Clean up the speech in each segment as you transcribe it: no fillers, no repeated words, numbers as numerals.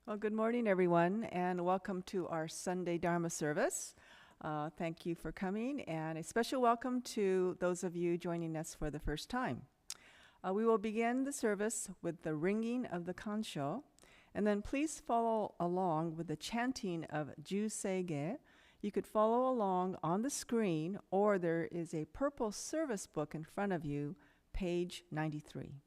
Well, good morning, everyone, and welcome to our Sunday Dharma service. Thank you for coming, and a special welcome to those of you joining us for the first time. We will begin the service with the ringing of the kansho, and then please follow along with the chanting of Juseige. You could follow along on the screen, or there is a purple service book in front of you, page 93.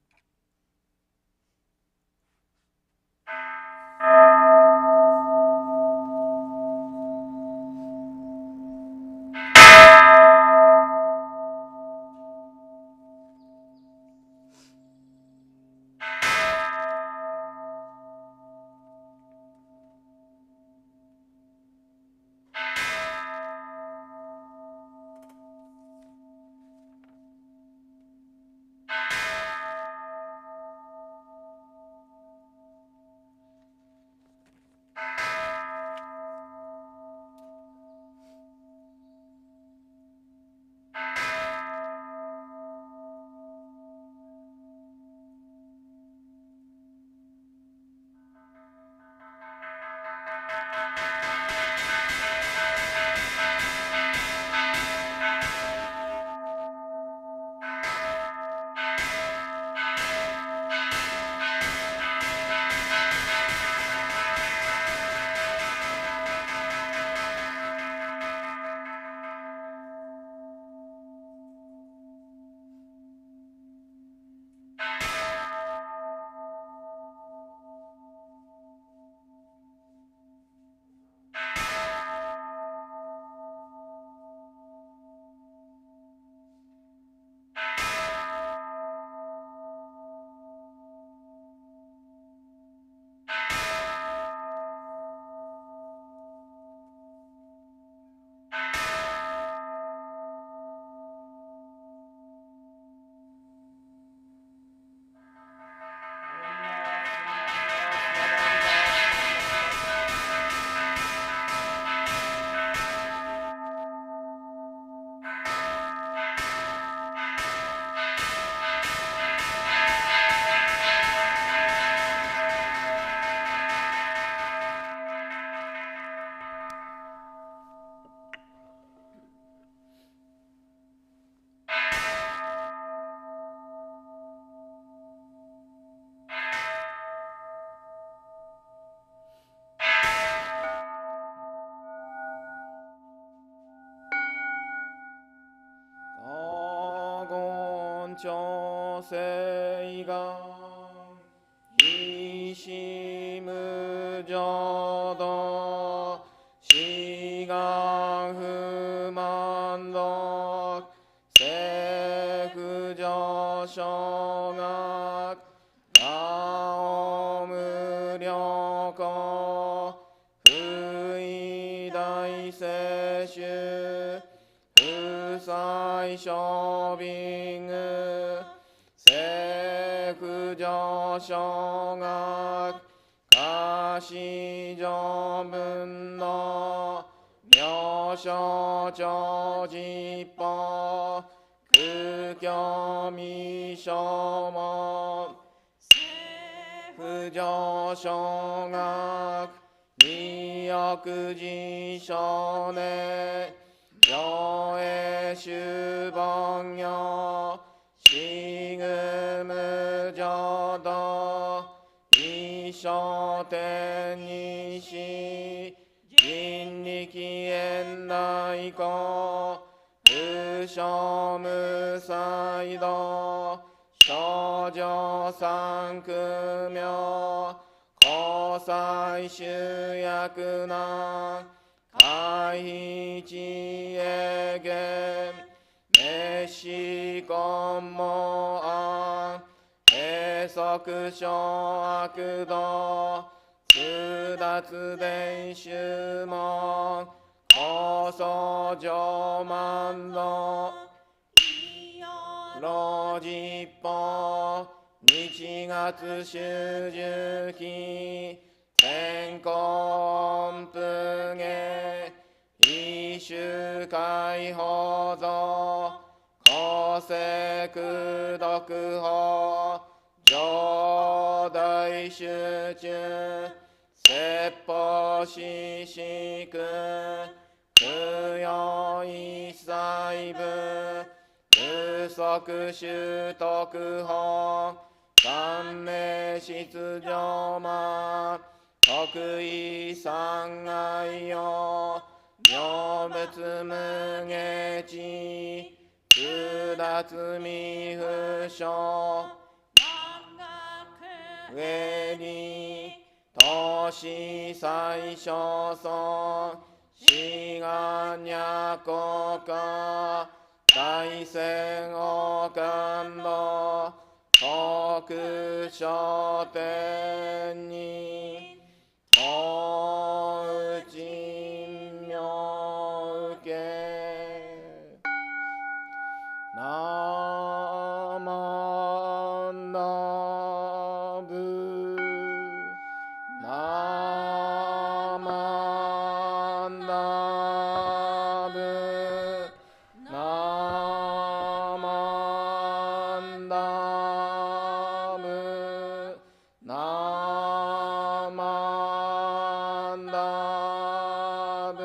調整が非し無浄土志願不満足政府上昇学我を無量公不意大聖種不採小便政府上昇学下士上文の妙正長実法空教未消門政府上昇学二億字少年上映修凡行しぐむ浄土一生天にし人力縁内公不生無才道少女三苦名交際集約難回避知恵源滅死根門案閉塞小悪道通達伝修門高層上万道老実法日月修十期天候音符芸一種解放像公正功徳法上大集中説法ししく供養一切部不足習得法三名出場魔得意三害用成仏無下知通達未不詳上に投資最小尊志願若国大戦王官房国書店に東神妙受けナマンダブナマンダブナマンダブナマンダブ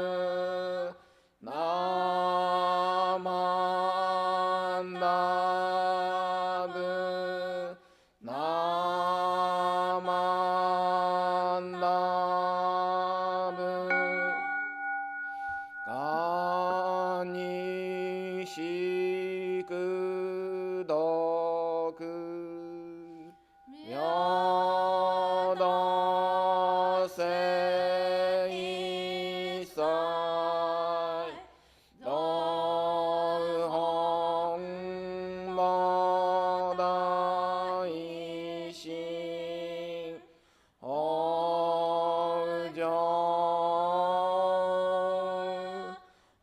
ナマンダブナマンダブがにしくどく明道聖一切道本菩大心往生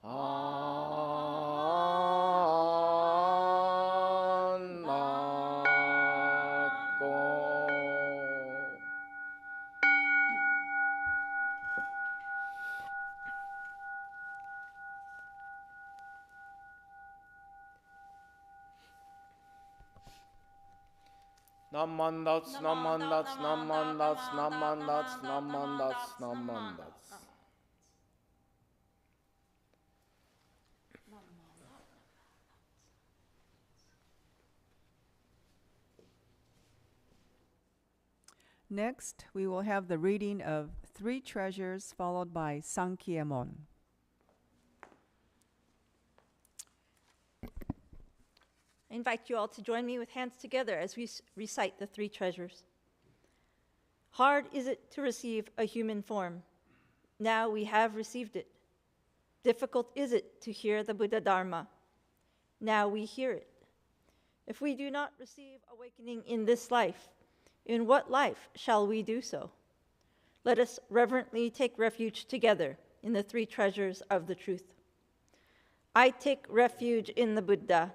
安楽国何万脱何万脱何万脱何万脱何万脱何万脱Next, we will have the reading of Three Treasures, followed by Sankyemon. I invite you all to join me with hands together as we recite the three treasures. Hard is it to receive a human form. Now we have received it. Difficult is it to hear the Buddha Dharma. Now we hear it. If we do not receive awakening in this life, in what life shall we do so? Let us reverently take refuge together in the three treasures of the truth. I take refuge in the Buddha.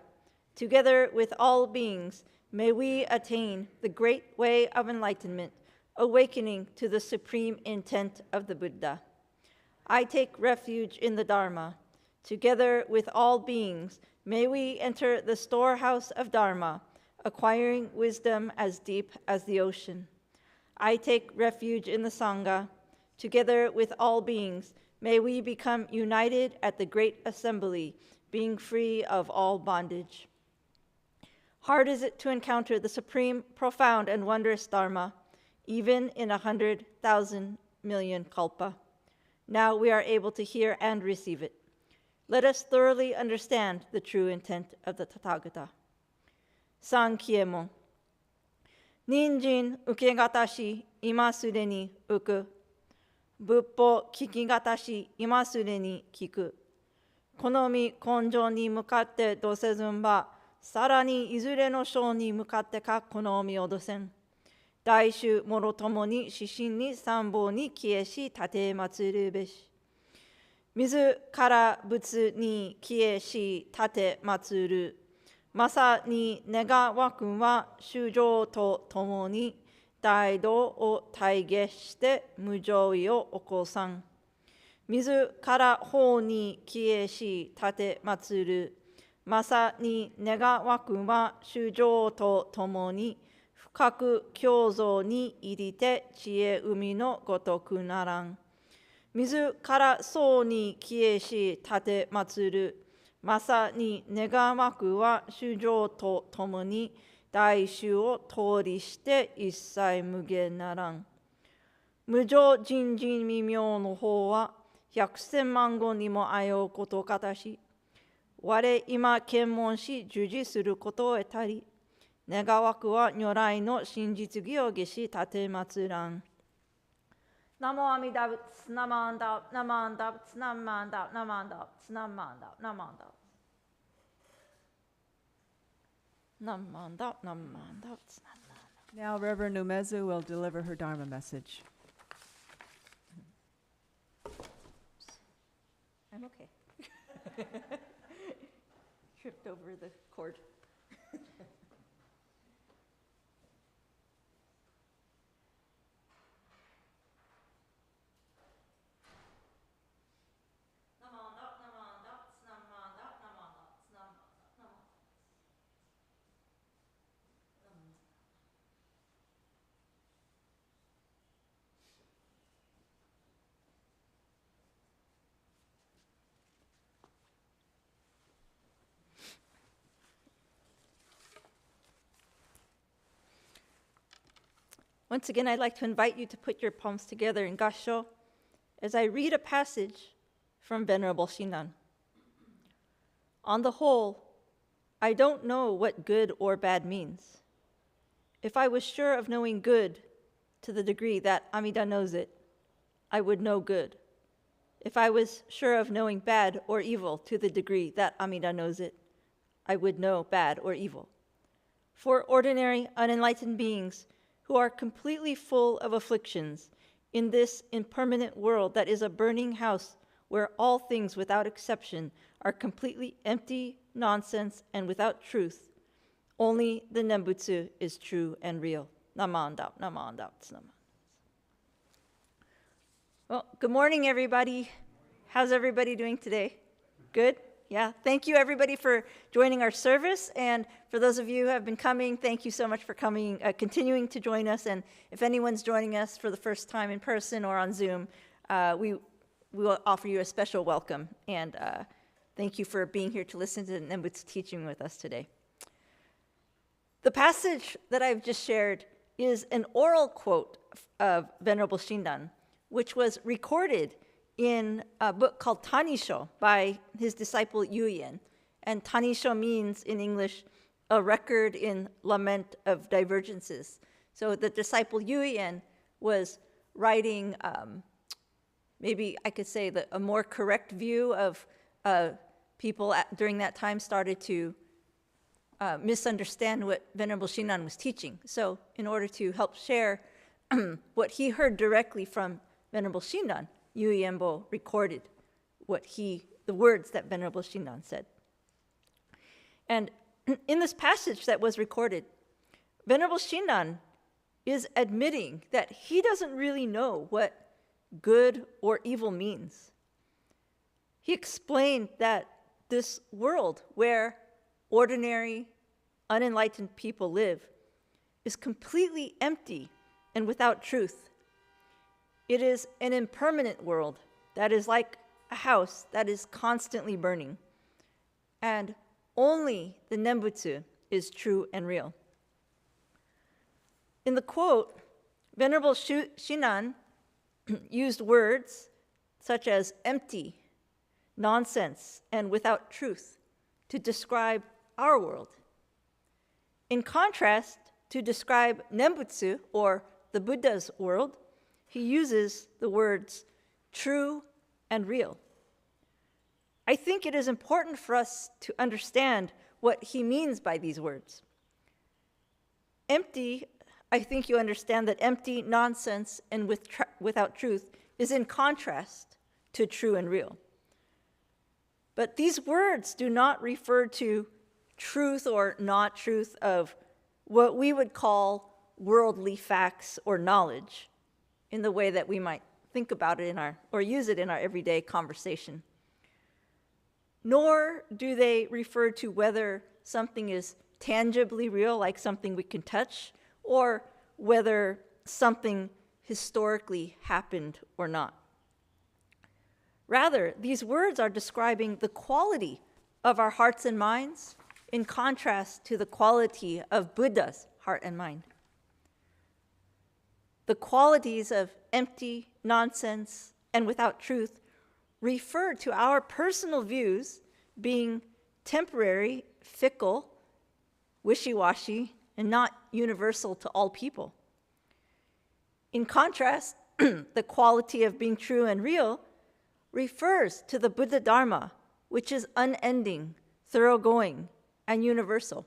Together with all beings, may we attain the great way of enlightenment, awakening to the supreme intent of the Buddha. I take refuge in the Dharma. Together with all beings, may we enter the storehouse of Dharma, acquiring wisdom as deep as the ocean. I take refuge in the Sangha. Together with all beings, may we become united at the great assembly, being free of all bondage. Hard is it to encounter the supreme, profound, and wondrous Dharma, even in 100,000 million kalpa. Now we are able to hear and receive it. Let us thoroughly understand the true intent of the Tathagata. Sankyemon. Ninjin ukegatashi imasure ni uku. Buppo kikigatashi imasure ni kiku. Konomi konjo ni mukatte dosezun ba, さらにいずれの章に向かってかこの身をどせん。大衆もろともに指針に参謀に消えし立て祭るべし。自ら仏に消えし立て祭る。まさに願わくは衆生とともに大道を体現して無常意を起こさん。自ら法に消えし立て祭る。まさに願わくは衆生とともに深く胸像に入りて知恵海のごとくならん。自らそうに消えし立て祭る。まさに願わくは衆生と共に大衆を通りして一切無限ならん。無常人人未明の方は百千万語にもあようことかたし、我今検問し従事することを得たり、願わくは如来の真実義を下し立て祭らん。ナモアミダ仏、ナマンダ、ナマンダ仏、ナマンダ、ナマンダ仏、ナマンダ、ナマンダ仏。ナマンダ、ナマンダ仏、ナマンダ。 Now Reverend Umezu will deliver her Dharma message. I'm okay. Tripped over the cord. Once again, I'd like to invite you to put your palms together in Gassho as I read a passage from Venerable Shinran. On the whole, I don't know what good or bad means. If I was sure of knowing good to the degree that Amida knows it, I would know good. If I was sure of knowing bad or evil to the degree that Amida knows it, I would know bad or evil. For ordinary, unenlightened beings who are completely full of afflictions in this impermanent world that is a burning house where all things without exception are completely empty, nonsense, and without truth, only the Nembutsu is true and real. Namanda, namanda, namanda. Well, good morning, everybody. How's everybody doing today? Good? Yeah, thank you everybody for joining our service, and for those of you who have been coming, thank you so much for coming, continuing to join us, and if anyone's joining us for the first time in person or on Zoom, we will offer you a special welcome, and thank you for being here to listen to Nembutsu's teaching with us today. The passage that I've just shared is an oral quote of Venerable Shinran, which was recorded in a book called Tanisho by his disciple Yuyen. And Tanisho means, in English, a record in lament of divergences. So the disciple Yuyen was writing, maybe I could say that a more correct view of people during that time started to misunderstand what Venerable Shinran was teaching. So in order to help share what he heard directly from Venerable Shinran, Yu Yenbo recorded the words that Venerable Shinran said. And in this passage that was recorded, Venerable Shinran is admitting that he doesn't really know what good or evil means. He explained that this world where ordinary, unenlightened people live is completely empty and without truth. It is an impermanent world that is like a house that is constantly burning. And only the Nembutsu is true and real. In the quote, Venerable Shinran used words such as empty, nonsense, and without truth to describe our world. In contrast, to describe Nembutsu, or the Buddha's world, he uses the words true and real. I think it is important for us to understand what he means by these words. Empty, I think you understand that empty, nonsense, and without truth is in contrast to true and real. But these words do not refer to truth or not truth of what we would call worldly facts or knowledge, in the way that we might think about it or use it in our everyday conversation. Nor do they refer to whether something is tangibly real, like something we can touch, or whether something historically happened or not. Rather, these words are describing the quality of our hearts and minds in contrast to the quality of Buddha's heart and mind. The qualities of empty, nonsense, and without truth refer to our personal views being temporary, fickle, wishy-washy, and not universal to all people. In contrast, the quality of being true and real refers to the Buddha Dharma, which is unending, thoroughgoing, and universal.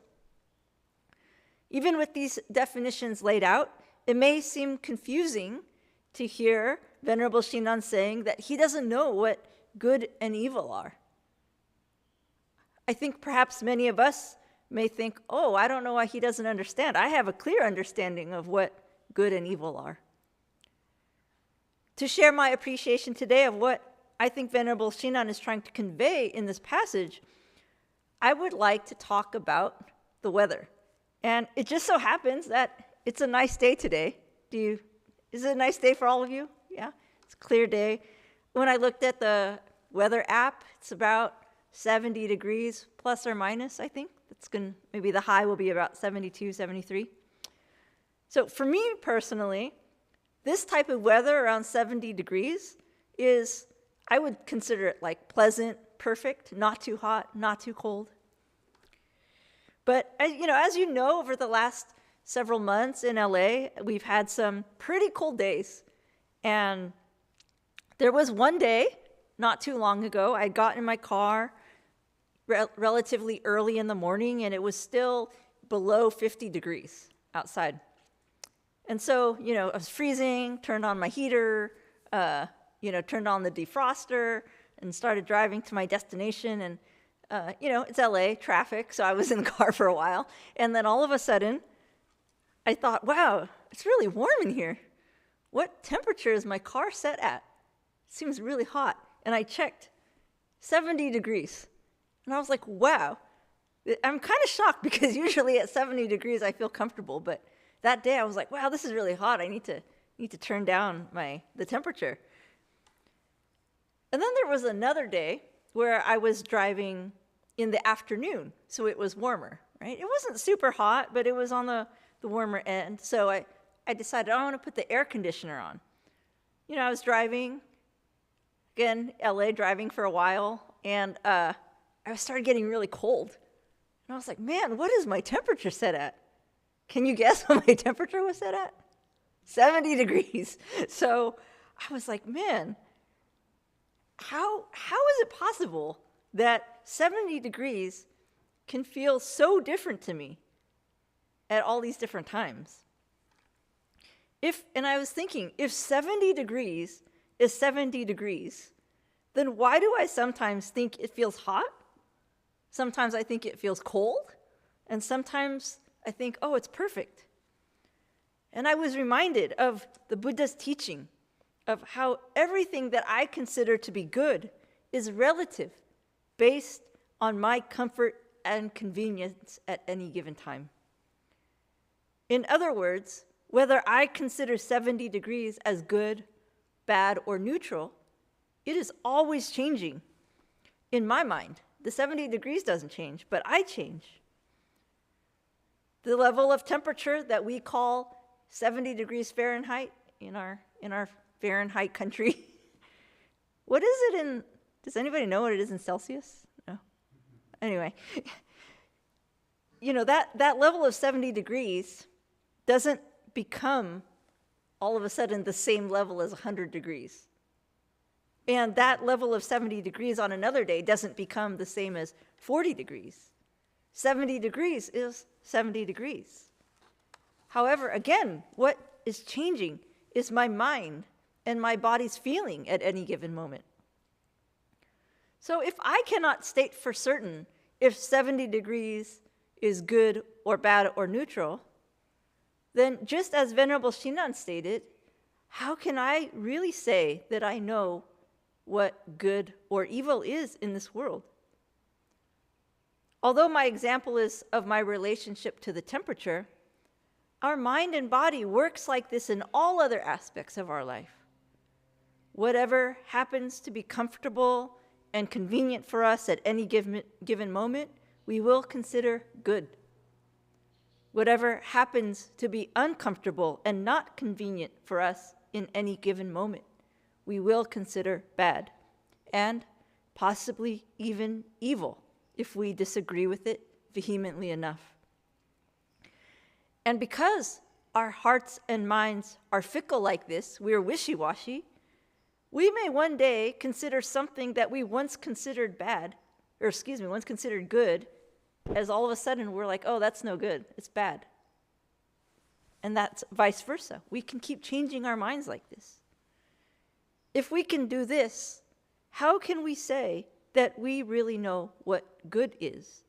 Even with these definitions laid out, it may seem confusing to hear Venerable Shinran saying that he doesn't know what good and evil are. I think perhaps many of us may think, oh, I don't know why he doesn't understand. I have a clear understanding of what good and evil are. To share my appreciation today of what I think Venerable Shinran is trying to convey in this passage, I would like to talk about the weather. And it just so happens that it's a nice day today. Is it a nice day for all of you? Yeah, it's a clear day. When I looked at the weather app, it's about 70 degrees plus or minus, I think. Maybe the high will be about 72, 73. So for me personally, this type of weather around 70 degrees I would consider it like pleasant, perfect, not too hot, not too cold. But as you know, over the last several months in LA, we've had some pretty cold days. And there was one day, not too long ago, I got in my car relatively early in the morning, and it was still below 50 degrees outside. And so, I was freezing, turned on my heater, turned on the defroster, and started driving to my destination. And, it's LA, traffic, so I was in the car for a while. And then all of a sudden, I thought, wow, it's really warm in here. What temperature is my car set at? It seems really hot. And I checked, 70 degrees. And I was like, wow. I'm kind of shocked because usually at 70 degrees I feel comfortable, but that day I was like, wow, this is really hot. I need to turn down the temperature. And then there was another day where I was driving in the afternoon, so it was warmer, right? It wasn't super hot, but it was on the warmer end. So I decided I want to put the air conditioner on. I was driving, again, LA, driving for a while, and I started getting really cold. And I was like, man, what is my temperature set at? Can you guess what my temperature was set at? 70 degrees. So I was like, man, how is it possible that 70 degrees can feel so different to me at all these different times? And I was thinking, if 70 degrees is 70 degrees, then why do I sometimes think it feels hot? Sometimes I think it feels cold, and sometimes I think, oh, it's perfect. And I was reminded of the Buddha's teaching of how everything that I consider to be good is relative, based on my comfort and convenience at any given time. In other words, whether I consider 70 degrees as good, bad, or neutral, it is always changing. In my mind, the 70 degrees doesn't change, but I change. The level of temperature that we call 70 degrees Fahrenheit in our Fahrenheit country, what is it does anybody know what it is in Celsius? No? Anyway, that level of 70 degrees doesn't become all of a sudden the same level as 100 degrees. And that level of 70 degrees on another day doesn't become the same as 40 degrees. 70 degrees is 70 degrees. However, again, what is changing is my mind and my body's feeling at any given moment. So if I cannot state for certain if 70 degrees is good or bad or neutral, then just as Venerable Shinran stated, how can I really say that I know what good or evil is in this world? Although my example is of my relationship to the temperature, Our mind and body works like this in all other aspects of our life. Whatever happens to be comfortable and convenient for us at any given moment, we will consider good. Whatever happens to be uncomfortable and not convenient for us in any given moment, we will consider bad, and possibly even evil if we disagree with it vehemently enough. And because our hearts and minds are fickle like this, we're wishy-washy, we may one day consider something that we once considered once considered good, as all of a sudden we're like, oh, that's no good, it's bad. And that's vice versa. We can keep changing our minds like this. If we can do this, how can we say that we really know what good is?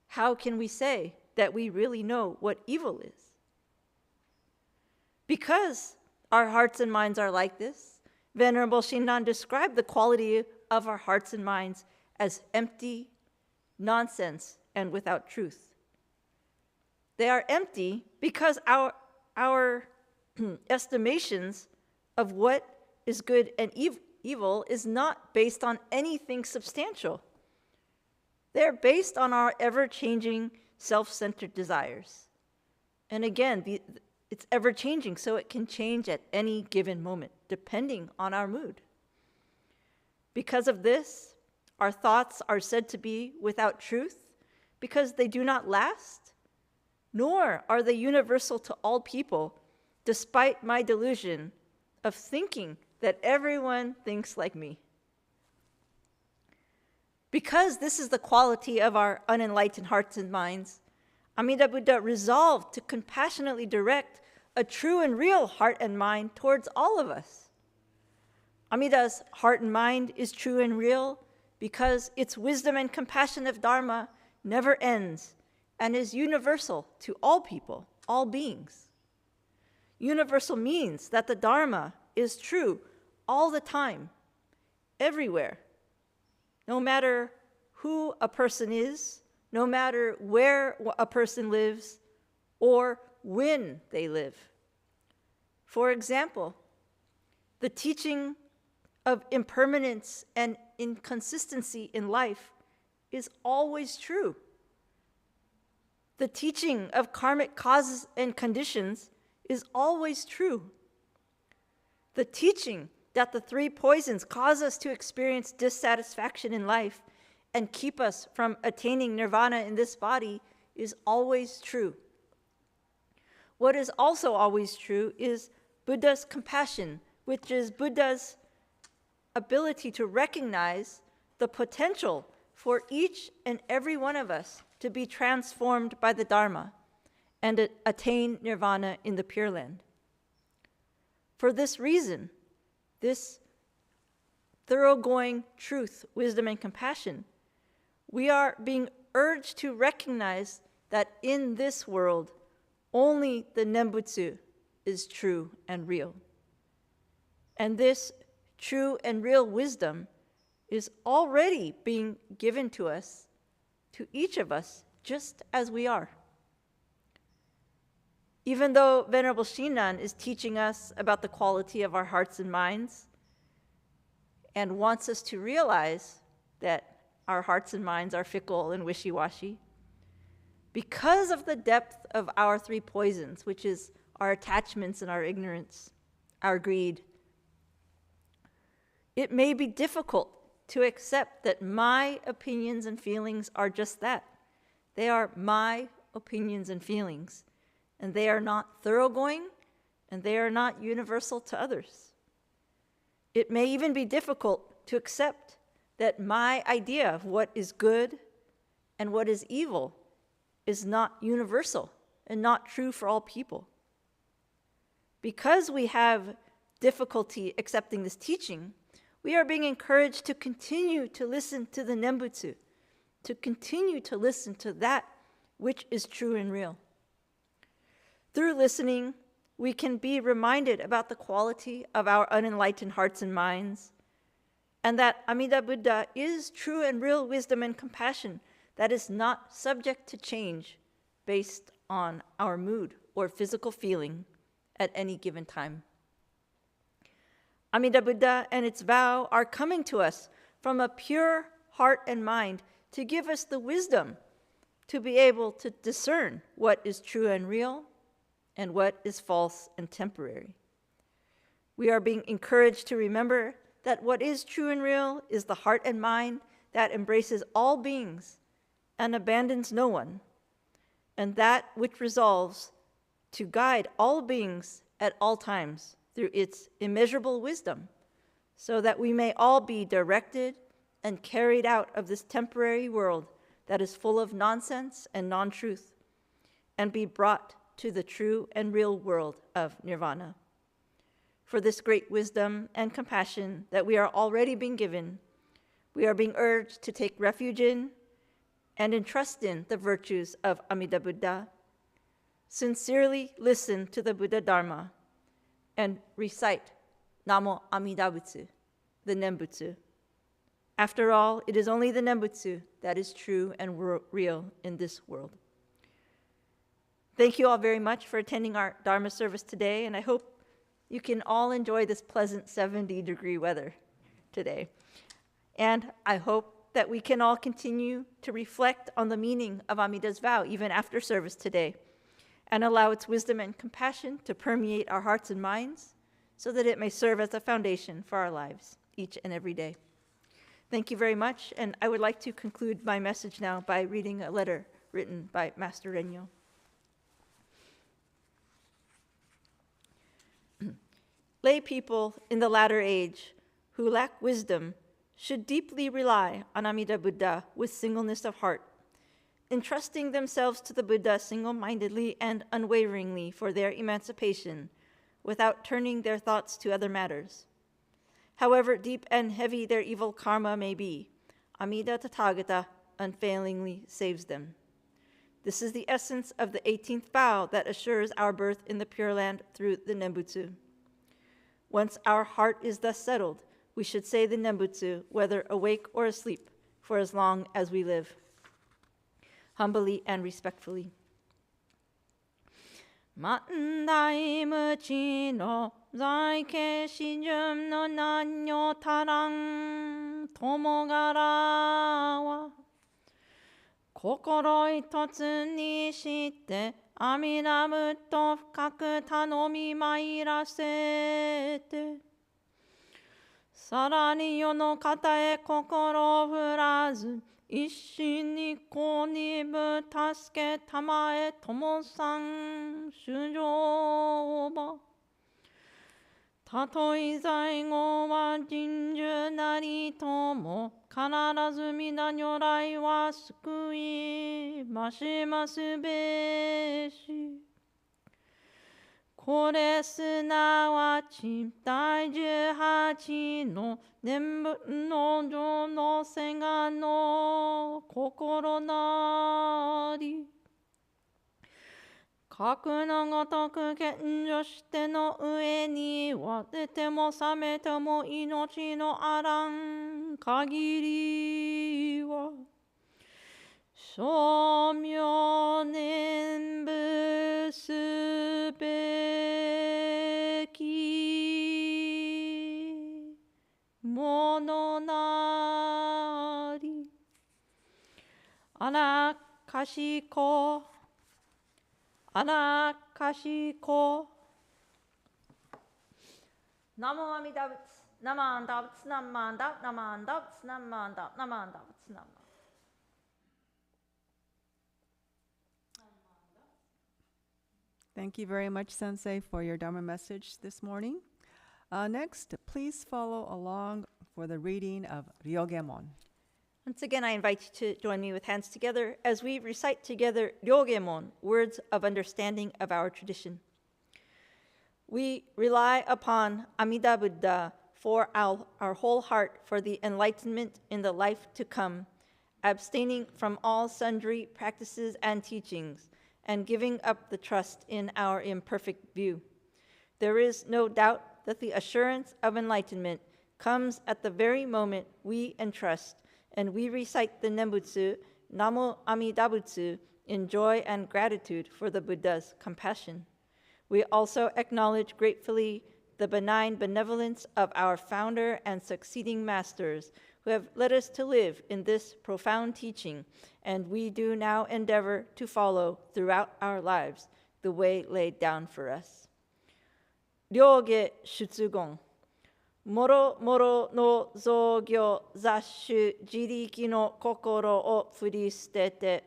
How can we say that we really know what evil is? Because our hearts and minds are like this, Venerable Shinran described the quality of our hearts and minds as empty, nonsense, and without truth. They are empty because our estimations of what is good and evil is not based on anything substantial. They're based on our ever-changing, self-centered desires. And again, it's ever-changing, so it can change at any given moment, depending on our mood. Because of this, our thoughts are said to be without truth, because they do not last, nor are they universal to all people, despite my delusion of thinking that everyone thinks like me. Because this is the quality of our unenlightened hearts and minds, Amida Buddha resolved to compassionately direct a true and real heart and mind towards all of us. Amida's heart and mind is true and real because its wisdom and compassion of Dharma never ends and is universal to all people, all beings. Universal means that the Dharma is true all the time, everywhere, no matter who a person is, no matter where a person lives, or when they live. For example, the teaching of impermanence and inconsistency in life is always true. The teaching of karmic causes and conditions is always true. The teaching that the three poisons cause us to experience dissatisfaction in life and keep us from attaining nirvana in this body is always true. What is also always true is Buddha's compassion, which is Buddha's ability to recognize the potential for each and every one of us to be transformed by the Dharma and attain nirvana in the Pure Land. For this reason, this thoroughgoing truth, wisdom, and compassion, we are being urged to recognize that in this world, only the Nembutsu is true and real. And this true and real wisdom is already being given to us, to each of us, just as we are. Even though Venerable Shinran is teaching us about the quality of our hearts and minds and wants us to realize that our hearts and minds are fickle and wishy-washy, because of the depth of our three poisons, which is our attachments and our ignorance, our greed, it may be difficult to accept that my opinions and feelings are just that. They are my opinions and feelings, and they are not thoroughgoing, and they are not universal to others. It may even be difficult to accept that my idea of what is good and what is evil is not universal and not true for all people. Because we have difficulty accepting this teaching, we are being encouraged to continue to listen to the Nembutsu, to continue to listen to that which is true and real. Through listening, we can be reminded about the quality of our unenlightened hearts and minds, and that Amida Buddha is true and real wisdom and compassion that is not subject to change based on our mood or physical feeling at any given time. Amida Buddha and its vow are coming to us from a pure heart and mind to give us the wisdom to be able to discern what is true and real and what is false and temporary. We are being encouraged to remember that what is true and real is the heart and mind that embraces all beings and abandons no one, and that which resolves to guide all beings at all times through its immeasurable wisdom, so that we may all be directed and carried out of this temporary world that is full of nonsense and non-truth, and be brought to the true and real world of nirvana. For this great wisdom and compassion that we are already being given, we are being urged to take refuge in and entrust in the virtues of Amida Buddha, sincerely listen to the Buddha Dharma, and recite Namo Amida Butsu, the Nembutsu. After all, it is only the Nembutsu that is true and real in this world. Thank you all very much for attending our Dharma service today, and I hope you can all enjoy this pleasant 70-degree weather today. And I hope that we can all continue to reflect on the meaning of Amida's vow even after service today, and allow its wisdom and compassion to permeate our hearts and minds so that it may serve as a foundation for our lives each and every day. Thank you very much, and I would like to conclude my message now by reading a letter written by Master Renyo. Lay people in the latter age who lack wisdom should deeply rely on Amida Buddha with singleness of heart, entrusting themselves to the Buddha single-mindedly and unwaveringly for their emancipation, without turning their thoughts to other matters. However deep and heavy their evil karma may be, Amida Tathagata unfailingly saves them. This is the essence of the 18th vow that assures our birth in the Pure Land through the Nembutsu. Once our heart is thus settled, we should say the Nembutsu, whether awake or asleep, for as long as we live. Humbly and respectfully. Mandai muchi no zaike shijum no nanyo tarang tomogara wa kokoro itotsu ni shite Amida Butto fukaku tanomi mairasete. Sarani yo no kata e kokoro furazu, isshin ni konibu tasuke tamae tomo-san shujou ba. Tatoi zaigo wa jinju nari tomo, kanarazu mida nyorai wa sukui mashimasu beshi. Kore sunawachi dai 18の念仏の上の世がの心なり。核のごとく献上しての上には出ても覚めても命のあらん限りは称名念仏すべきものなり。あらかしこアカシコナモアミダブツナマンダブツナマンダナマンダブツナマンダナマンダブツナマン。Thank you very much, Sensei, for your Dharma message this morning. Next, please follow along for the reading of Ryogemon. Once again, I invite you to join me with hands together as we recite together Ryogemon, words of understanding of our tradition. We rely upon Amida Buddha for our whole heart for the enlightenment in the life to come, abstaining from all sundry practices and teachings, and giving up the trust in our imperfect view. There is no doubt that the assurance of enlightenment comes at the very moment we entrust and we recite the Nembutsu, Namo Amida Butsu, in joy and gratitude for the Buddha's compassion. We also acknowledge gratefully the benign benevolence of our founder and succeeding masters who have led us to live in this profound teaching, and we do now endeavor to follow throughout our lives the way laid down for us. 両下出言。もろもろの造業雑種自力の心を振り捨てて、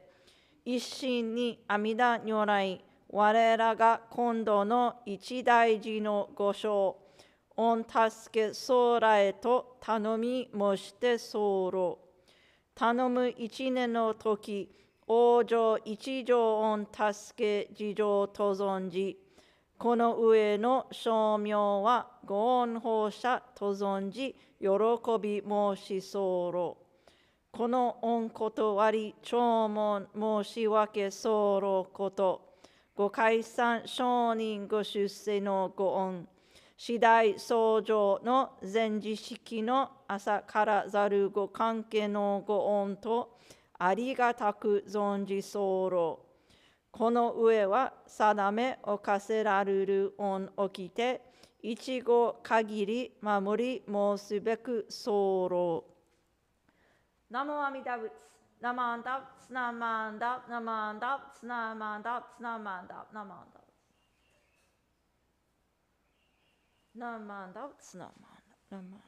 一心に阿弥陀如来、我らが今度の一大事のご賞、御助け将来と頼み申して候。頼む一年の時、往生一条御助け事情と存じ、この上の称名はご恩報者と存じ、喜び申し候。この恩断り、弔問申し訳候こと、ご解散承認ご出世のご恩、次第相乗の前時式の朝からざるご関係のご恩と、ありがたく存じ候。この上は定めおかせられる恩をきて、一語限り守り申すべく候。ナモ阿弥陀仏。ナマンダブツナマンダブナマンダブツナマンダブツナマンダブナマンダブナマンダブツナマンダブナマンダブ。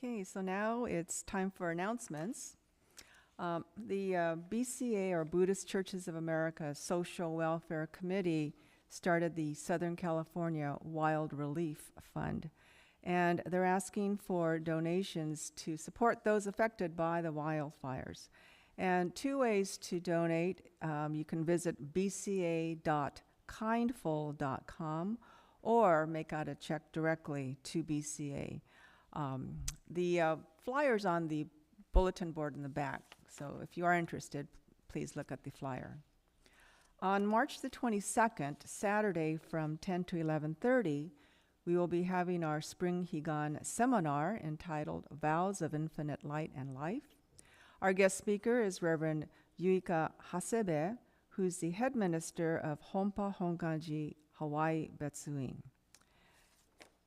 Okay, so now it's time for announcements. The BCA, or Buddhist Churches of America Social Welfare Committee, started the Southern California Wild Relief Fund, and they're asking for donations to support those affected by the wildfires. And two ways to donate. You can visit bca.kindful.com or make out a check directly to BCA. The flyer's on the bulletin board in the back, so if you are interested, please look at the flyer. On March the 22nd, Saturday from 10 to 11:30, we will be having our Spring Higan seminar entitled Vows of Infinite Light and Life. Our guest speaker is Reverend Yuika Hasebe, who's the head minister of Honpa Honganji Hawaii Betsuin.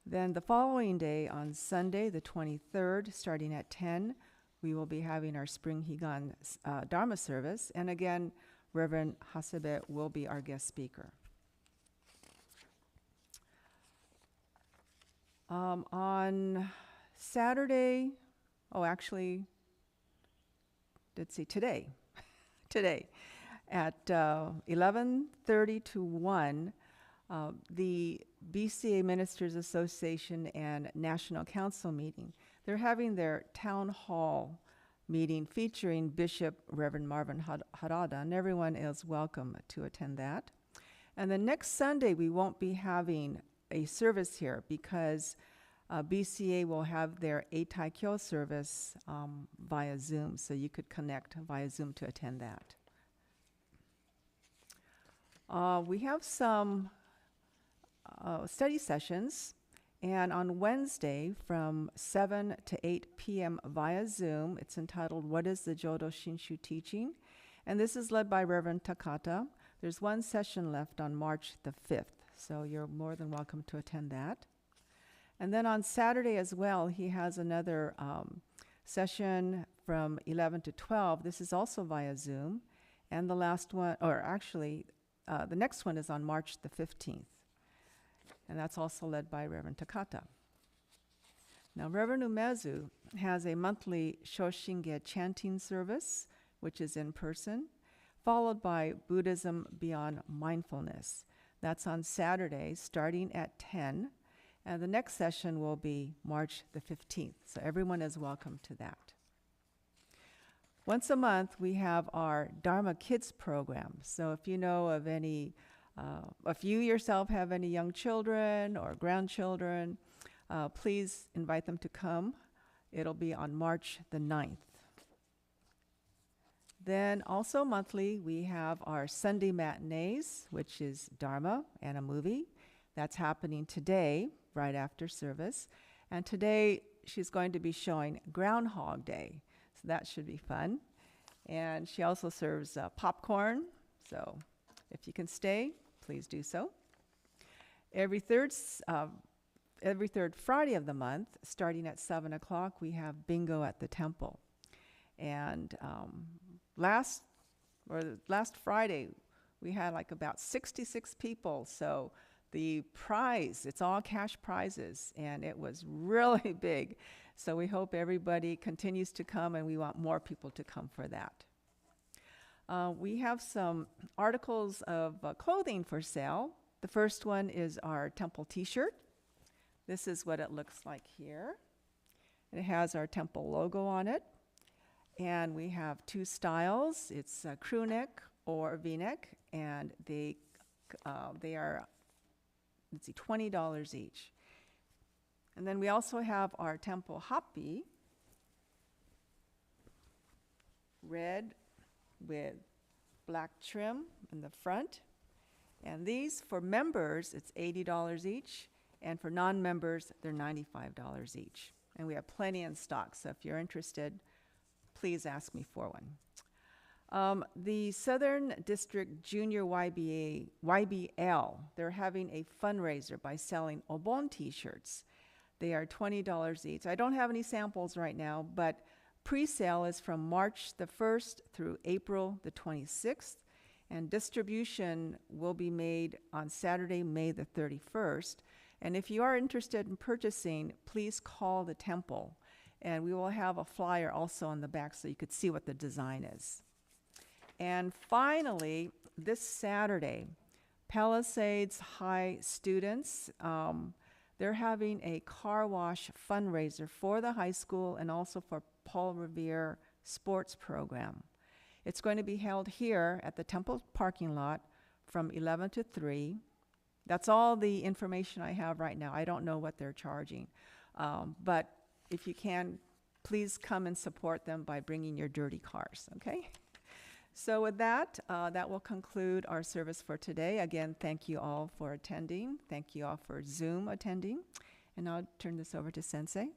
Then the following day, on Sunday, the 23rd, starting at 10, we will be having our Spring Higan Dharma service. And again, Reverend Hasebe will be our guest speaker. On Saturday, today, at 11:30 to 1, the BCA Ministers Association and National Council meeting. They're having their town hall meeting featuring Bishop Reverend Marvin Harada, and everyone is welcome to attend that. And the next Sunday, we won't be having a service here because BCA will have their Eitai Kyo service via Zoom, so you could connect via Zoom to attend that. We have some study sessions, and on Wednesday from 7 to 8 p.m. via Zoom, it's entitled, What is the Jodo Shinshu Teaching? And this is led by Reverend Takata. There's one session left on March the 5th, so you're more than welcome to attend that. And then on Saturday as well, he has another session from 11 to 12. This is also via Zoom. And the last one, or actually, the next one is on March the 15th. And that's also led by Reverend Takata. Now, Reverend Umezu has a monthly Shoshinge chanting service, which is in person, followed by Buddhism Beyond Mindfulness. That's on Saturday, starting at 10. And the next session will be March the 15th. So everyone is welcome to that. Once a month, we have our Dharma Kids program. So if you know of any, if you yourself have any young children or grandchildren, please invite them to come. It'll be on March the 9th. Then also monthly, we have our Sunday matinees, which is Dharma and a movie. That's happening today, right after service. And today, she's going to be showing Groundhog Day, so that should be fun. And she also serves popcorn, so if you can stay, please do so. Every third Friday of the month, starting at 7 o'clock, we have bingo at the temple. And last Friday, we had like about 66 people, so the prize, it's all cash prizes, and it was really big. So we hope everybody continues to come, and we want more people to come for that. We have some articles of clothing for sale. The first one is our temple t-shirt. This is what it looks like here. It has our temple logo on it. And we have two styles. It's a crew neck or v-neck, and they are, let's see, $20 each. And then we also have our temple hapi, red with black trim in the front. And these, for members, it's $80 each, and for non-members, they're $95 each. And we have plenty in stock, so if you're interested, please ask me for one. The Southern District Junior YBL, they're having a fundraiser by selling Obon t-shirts. They are $20 each. I don't have any samples right now, but pre-sale is from March the 1st through April the 26th, and distribution will be made on Saturday, May the 31st. And if you are interested in purchasing, please call the temple. And we will have a flyer also on the back so you could see what the design is. And finally, this Saturday, Palisades High students, they're having a car wash fundraiser for the high school and also for Paul Revere sports program. It's going to be held here at the temple parking lot from 11 to 3. That's all the information I have right now. I don't know what they're charging. But if you can, please come and support them by bringing your dirty cars, okay? So with that, that will conclude our service for today. Again, thank you all for attending. Thank you all for Zoom attending. And I'll turn this over to Sensei.